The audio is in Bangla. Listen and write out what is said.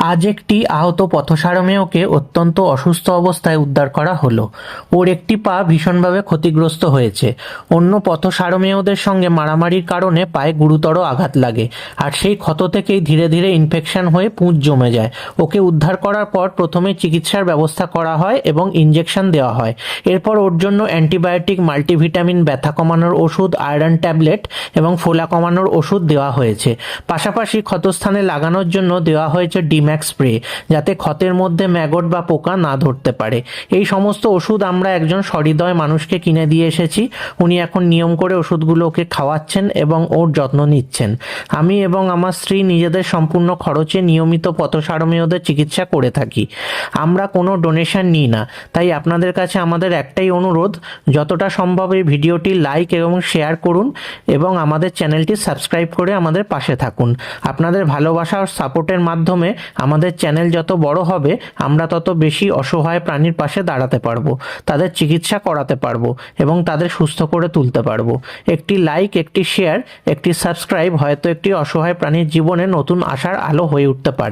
আজ একটি আহত পথসারমেয়কে অত্যন্ত অসুস্থ অবস্থায় উদ্ধার করা হলো। ওর একটি পা ভীষণভাবে ক্ষতিগ্রস্ত হয়েছে। অন্য পথসারমেয়দের সঙ্গে মারামারির কারণে পায়ে গুরুতর আঘাত লাগে, আর সেই ক্ষত থেকেই ধীরে ধীরে ইনফেকশন হয়ে পুঁজ জমে যায়। ওকে উদ্ধার করার পর প্রথমে চিকিৎসার ব্যবস্থা করা হয় এবং ইঞ্জেকশন দেওয়া হয়। এরপর ওর জন্য অ্যান্টিবায়োটিক, মাল্টিভিটামিন, ব্যথা কমানোর ওষুধ, আয়রন ট্যাবলেট এবং ফোলা কমানোর ওষুধ দেওয়া হয়েছে। পাশাপাশি ক্ষতস্থানে লাগানোর জন্য দেওয়া হয়েছে ডিম্যাক্স স্প্রে, যাতে ক্ষতের মধ্যে ম্যাগট বা পোকা না ধরতে পারে। এই সমস্ত ওষুধ আমরা একজন সহৃদয় মানুষকে কিনে দিয়ে এসেছি। উনি এখন নিয়ম করে ওষুধগুলো ওকে খাওয়াচ্ছেন এবং ওর যত্ন নিচ্ছেন। আমি এবং আমার স্ত্রী নিজেদের সম্পূর্ণ খরচে নিয়মিত পথসারমেয়দের চিকিৎসা করে থাকি। আমরা কোনো ডোনেশন নিই না, তাই আপনাদের কাছে আমাদের একটাই অনুরোধ, যতটা সম্ভব এই ভিডিওটি লাইক এবং শেয়ার করুন এবং আমাদের চ্যানেলটি সাবস্ক্রাইব করে আমাদের পাশে থাকুন। আপনাদের ভালোবাসা ও সাপোর্টের মাধ্যমে আমাদের চ্যানেল যত বড় হবে, আমরা তত বেশি অসহায় প্রাণীর পাশে দাঁড়াতে পারবো, তাদের চিকিৎসা করাতে পারবো এবং তাদের সুস্থ করে তুলতে পারবো। একটি লাইক, একটি শেয়ার, একটি সাবস্ক্রাইব হয়তো একটি অসহায় প্রাণীর জীবনে নতুন আশার আলো হয়ে উঠতে পারে।